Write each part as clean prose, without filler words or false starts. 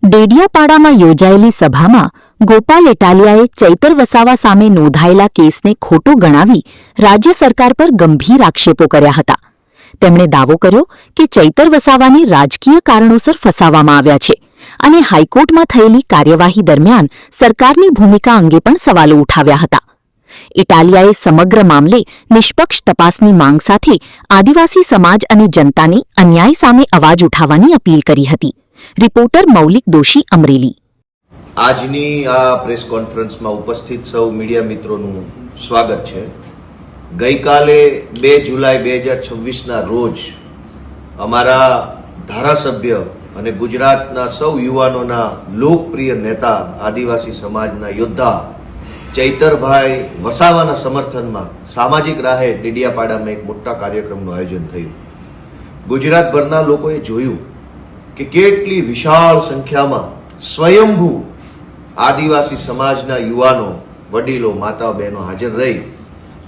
ડેડિયાપાડામાં યોજાયેલી સભામાં ગોપાલ ઇટાલિયાએ ચૈતર વસાવા સામે નોંધાયેલા કેસને ખોટો ગણાવી રાજ્ય સરકાર પર ગંભીર આક્ષેપો કર્યા હતા. તેમણે દાવો કર્યો કે ચૈતર વસાવાને રાજકીય કારણોસર ફસાવવામાં આવ્યા છે અને હાઈકોર્ટમાં થયેલી કાર્યવાહી દરમિયાન સરકારની ભૂમિકા અંગે પણ સવાલો ઉઠાવ્યા હતા. ઇટાલિયાએ સમગ્ર મામલે નિષ્પક્ષ તપાસની માંગ સાથે આદિવાસી સમાજ અને જનતાને અન્યાય સામે અવાજ ઉઠાવવાની અપીલ કરી હતી. રિપોર્ટર મૌલિક દોશી, અમરેલી. આજની આ પ્રેસ કોન્ફરન્સમાં ઉપસ્થિત સૌ મીડિયા મિત્રોનું સ્વાગત છે. ગઈકાલે 2 જુલાઈ 2026ના રોજ અમારા ધારાસભ્ય અને ગુજરાતના સૌ યુવાનોના લોકપ્રિય નેતા, આદિવાસી સમાજના યોદ્ધા ચૈતરભાઈ વસાવાના સમર્થનમાં સામાજિક રાહે ડેડિયાપાડામાં એક મોટા કાર્યક્રમનું આયોજન થયું. ગુજરાતભરના લોકોએ જોયું કે કેટલી વિશાળ સંખ્યામાં સ્વયંભૂ આદિવાસી સમાજના યુવાનો, વડીલો, માતા બહેનો હાજર રહી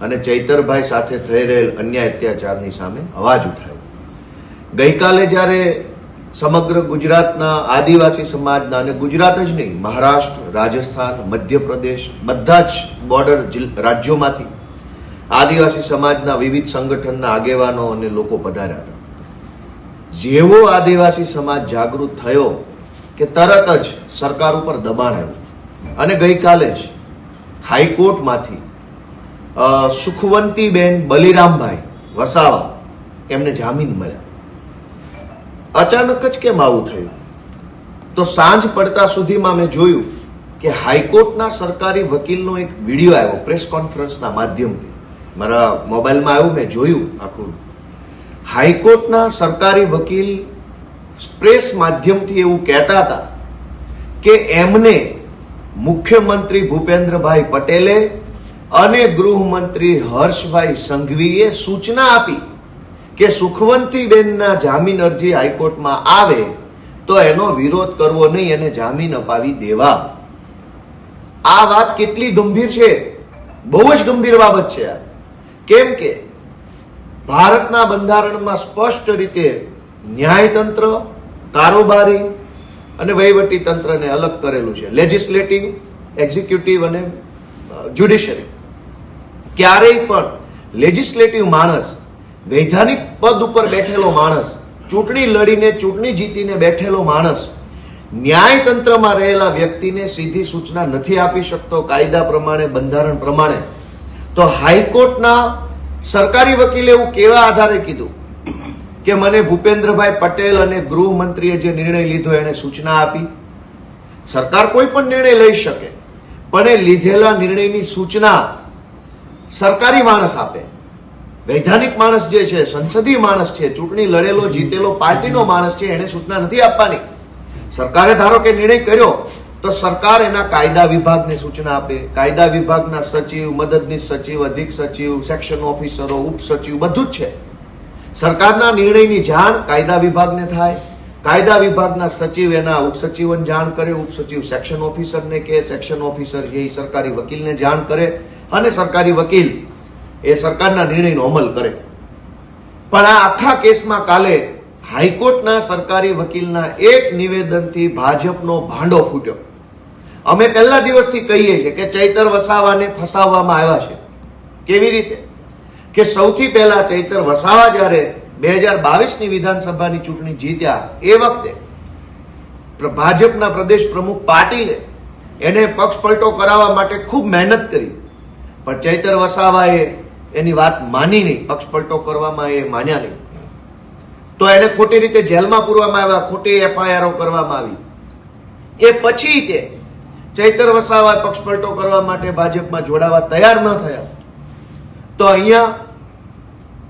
અને ચૈતરભાઈ સાથે થઈ રહેલ અન્યાય અત્યાચારની સામે અવાજ ઉઠાવ્યો. ગઈકાલે જ્યારે સમગ્ર ગુજરાતના આદિવાસી સમાજના, અને ગુજરાત જ નહીં, મહારાષ્ટ્ર, રાજસ્થાન, મધ્યપ્રદેશ, બધા જ બોર્ડર રાજ્યોમાંથી આદિવાસી સમાજના વિવિધ સંગઠનના આગેવાનો અને લોકો પધાર્યા હતા. જેવો આદિવાસી સમાજ જાગૃત થયો કે તરત જ સરકાર ઉપર દબાણ આવ્યું અને ગઈકાલે જ હાઈકોર્ટમાંથી સુખવંતીબેન બલિરામભાઈ વસાવા એમને જામીન મળ્યા. અચાનક જ કેમ આવું થયું? તો સાંજ પડતા સુધીમાં મેં જોયું કે હાઈકોર્ટના સરકારી વકીલનો એક વિડીયો આવ્યો પ્રેસ કોન્ફરન્સના માધ્યમથી. મારા મોબાઈલમાં આવ્યું, મેં જોયું આખું. હાઈકોર્ટના સરકારી વકીલ પ્રેસ માધ્યમથી એવું કહેતા હતા કે એમને મુખ્યમંત્રી ભૂપેન્દ્રભાઈ પટેલે અને ગૃહમંત્રી હર્ષભાઈ સંઘવીએ સૂચના આપી કે સુખવંતીબેનના જામીન અરજી હાઈકોર્ટમાં આવે તો એનો વિરોધ કરવો નહીં અને જામીન અપાવી દેવા. આ વાત કેટલી ગંભીર છે! બહુ જ ગંભીર બાબત છે. કેમ કે ભારતના બંધારણમાં સ્પષ્ટ રીતે ન્યાયતંત્ર, કારોબારી અને વહીવટી તંત્રને અલગ કરેલું છે. લેજિસ્લેટિવ, એક્ઝિક્યુટિવ અને જ્યુડિશરી. ક્યારેય પણ લેજિસ્લેટિવ માણસ, વૈધાનિક પદ ઉપર બેઠેલો માણસ, ચૂંટણી લડીને ચૂંટણી જીતીને બેઠેલો માણસ ન્યાયતંત્રમાં રહેલા વ્યક્તિને સીધી સૂચના નથી આપી શકતો કાયદા પ્રમાણે, બંધારણ પ્રમાણે. તો હાઈકોર્ટના સરકારી વકીલે એવું કેવા આધારે કીધું કે મને ભૂપેન્દ્રભાઈ પટેલ અને ગૃહમંત્રીએ જે નિર્ણય લીધો એને સૂચના આપી? સરકાર કોઈ પણ નિર્ણય લઈ શકે, પણ એ લીધેલા નિર્ણયની સૂચના સરકારી માણસ આપે. વૈધાનિક માણસ જે છે, સંસદીય માણસ છે, ચૂંટણી લડેલો જીતેલો પાર્ટીનો માણસ છે, એને સૂચના નથી આપવાની. સરકારે ધારો કે નિર્ણય કર્યો તો સરકાર એના કાયદા વિભાગને સૂચના આપે. કાયદા વિભાગના સચિવ, મદદનીશ સચિવ, અધિક સચિવ, સેક્શન ઓફિસરો, ઉપસચિવ બધું જ છે. સરકારના નિર્ણયની જાણ કાયદા વિભાગને થાય. કાયદા વિભાગના સચિવ એના ઉપસચિવોને જાણ કરે, ઉપસચિવ સેક્શન ઓફિસરને કહે, સેક્શન ઓફિસર એ સરકારી વકીલને જાણ કરે અને સરકારી વકીલ એ સરકારના નિર્ણયનો અમલ કરે. પણ આ આખા કેસમાં કાલે હાઈકોર્ટના સરકારી વકીલના એક નિવેદનથી ભાજપનો ભાંડો ફૂટ્યો. અમે પહેલા દિવસથી કહીએ છીએ કે ચૈતર વસાવાને ફસાવવામાં આવ્યા છે. કેવી રીતે? કે સૌથી પહેલા ચૈતર વસાવા જ્યારે 2022ની વિધાનસભાની ચૂંટણી જીત્યા એ વખતે ભાજપના પ્રદેશ પ્રમુખ પાટીલે એને પક્ષ પલટો કરાવવા માટે ખૂબ મહેનત કરી, પણ ચૈતર વસાવાએ એની વાત માની નહીં. પક્ષ પલટો કરવામાં એ માન્યા નહીં. તો એને ખોટી રીતે જેલમાં પૂરવામાં આવ્યા, ખોટી એફઆઈઆરો કરવામાં આવી. એ પછી તે ચૈતર વસાવા પક્ષ પલટો કરવા માટે ભાજપમાં જોડાવા તૈયાર ન થયા. તો અહીંયા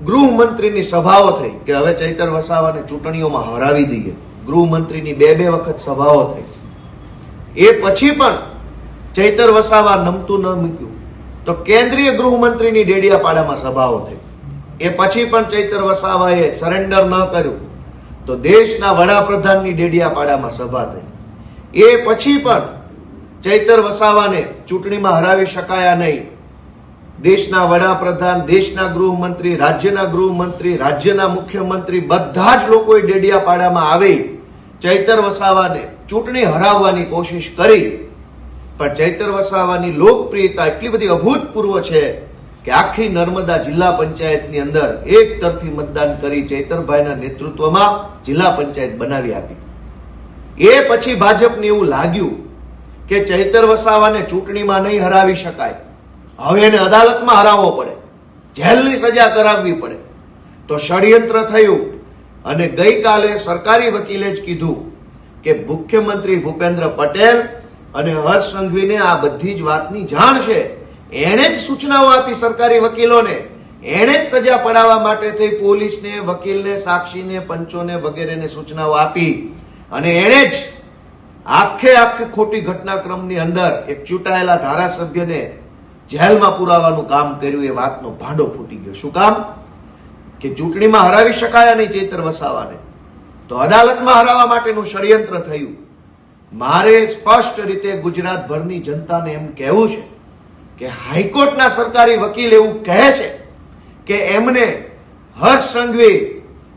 ગૃહમંત્રીની સભાઓ થઈ કે હવે ચૈતર વસાવાને ચૂંટણીઓમાં હરાવી દઈએ. ગૃહમંત્રીની બે વખત સભાઓ થઈ. એ પછી પણ ચૈતર વસાવા નમતું ન મૂક્યું તો કેન્દ્રીય ગૃહમંત્રીની ડેડિયાપાડામાં સભાઓ થઈ. એ પછી પણ ચૈતર વસાવાએ સરેન્ડર ન કર્યું તો દેશના વડાપ્રધાનની ડેડિયાપાડામાં સભા થઈ. એ પછી પણ ચૈતર વસાવાને ચૂંટણીમાં હરાવી શકાયા નહીં. દેશના વડાપ્રધાન, દેશના ગૃહમંત્રી, રાજ્યના મુખ્યમંત્રી બધા જ લોકોએ ડેડિયાપાડામાં આવી ચૈતર વસાવાને ચૂંટણી હરાવવાની કોશિશ કરી, પણ ચૈતર વસાવાની લોકપ્રિયતા એટલી બધી અભૂતપૂર્વ છે કે આખી નર્મદા જિલ્લા પંચાયતની અંદર એક તરફી મતદાન કરી ચૈતરભાઈના નેતૃત્વમાં જિલ્લા પંચાયત બનાવી આપી. એ પછી ભાજપને એવું લાગ્યું કે ચૈતર વસાવાને ચૂંટણીમાં નહીં હરાવી શકાય, હવે એને અદાલતમાં હરાવવો પડે, જેલની સજા કરાવવી પડે. તો ષડયંત્ર થયું અને ગઈકાલે સરકારી વકીલે જ કીધું કે મુખ્યમંત્રી ભૂપેન્દ્ર પટેલ અને હર્ષ સંઘવીને આ બધી જ વાતની જાણ છે. એણે જ સૂચનાઓ આપી સરકારી વકીલોને, એણે જ સજા પડાવવા માટે થઈ પોલીસને, વકીલને, સાક્ષીને, પંચોને વગેરેને સૂચનાઓ આપી અને એણે જ આખે ખોટી ઘટનાક્રમની અંદર એક ચૂંટાયેલા ધારાસભ્યને જેલમાં પુરાવાનું કામ કર્યું. એ વાતનો ભાંડો ફૂટી ગયો. શું કામ? કે ચૂંટણીમાં હરાવી શકાયા નહીં ચૈતર વસાવાને, તો અદાલતમાં હરાવવા માટેનું ષડયંત્ર થયું. મારે સ્પષ્ટ રીતે ગુજરાતભરની જનતાને એમ કહેવું છે કે હાઈકોર્ટના સરકારી વકીલ એવું કહે છે કે એમને હર્ષ સંઘવી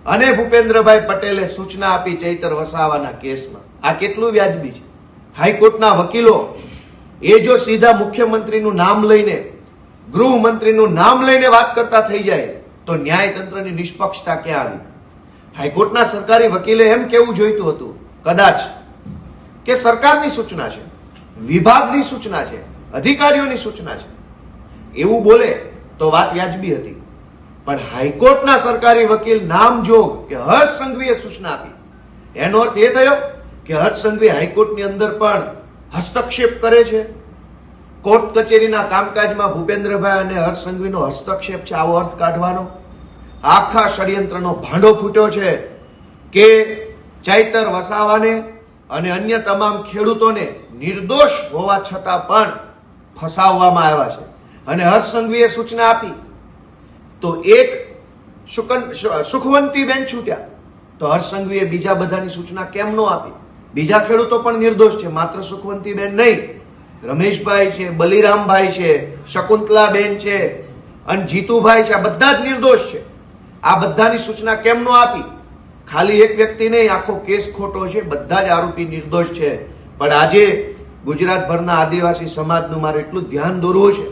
અને ભૂપેન્દ્રભાઈ પટેલે સૂચના આપી ચૈતર વસાવાના કેસમાં. આ કેટલું વ્યાજબી છે? હાઈકોર્ટના વકીલો એ જો સીધા મુખ્યમંત્રીનું નામ લઈને, ગૃહમંત્રીનું નામ લઈને વાત કરતા થઈ જાય તો ન્યાયતંત્રની નિષ્પક્ષતા ક્યાં આવી? હાઈકોર્ટના સરકારી વકીલે એમ કેવું જોઈતું હતું કદાચ કે સરકારની સૂચના છે, વિભાગની સૂચના છે, અધિકારીઓની સૂચના છે, એવું બોલે તો વાત વ્યાજબી હતી. પણ હાઈકોર્ટના સરકારી વકીલ નામજોગ કે હર્ષ સંઘવીએ સૂચના આપી, એનો અર્થ એ થયો કે હર્ષ સંઘવી હાઈકોર્ટની અંદર પણ હસ્તક્ષેપ કરે છે. કોર્ટ કચેરીના કામકાજમાં ભૂપેન્દ્રભાઈ અને હર્ષ સંઘવીનો હસ્તક્ષેપ છે, આવો અર્થ કાઢવાનો. આખા ષડયંત્રનો ભાંડો ફૂટ્યો છે કે ચૈતર વસાવાને અને અન્ય તમામ ખેડૂતોને નિર્દોષ હોવા છતાં પણ ફસાવવામાં આવ્યા છે. અને હર્ષ સંઘવીએ સૂચના આપી તો એક સુખવંતીબેન છૂટ્યા, તો હર્ષ સંઘવીએ બીજા બધાની સૂચના કેમ ન આપી? બીજા ખેડૂતો પણ નિર્દોષ છે, માત્ર સુખવંતીબેન નહીં. રમેશભાઈ છે, બલિરામભાઈ છે, શકુંતલાબેન છે અને જીતુભાઈ છે, આ બધા જ નિર્દોષ છે. આ બધાની સૂચના કેમ ન આપી? ખાલી એક વ્યક્તિ નહીં, આખો કેસ ખોટો છે, બધા જ આરોપી નિર્દોષ છે. પણ આજે ગુજરાતભરના આદિવાસી સમાજનું મારે એટલું ધ્યાન દોરવું છે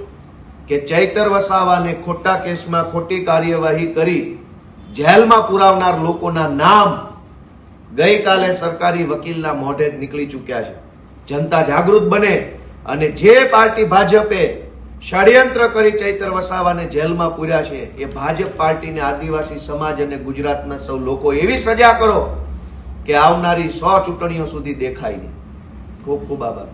કે ચૈતર વસાવાને ખોટા કેસમાં ખોટી કાર્યવાહી કરી જેલમાં પુરાવનાર લોકોના નામ ગઈકાલે સરકારી વકીલના મોઢે જ નીકળી ચૂક્યા છે. જનતા જાગૃત બને અને જે પાર્ટી ભાજપે ષડયંત્ર કરી ચૈતર વસાવાને જેલમાં પૂર્યા છે એ ભાજપ પાર્ટીને આદિવાસી સમાજ અને ગુજરાતના સૌ લોકો એવી સજા કરો કે આવનારી 100 ચૂંટણીઓ સુધી દેખાય નહીં. ખૂબ ખૂબ આભાર.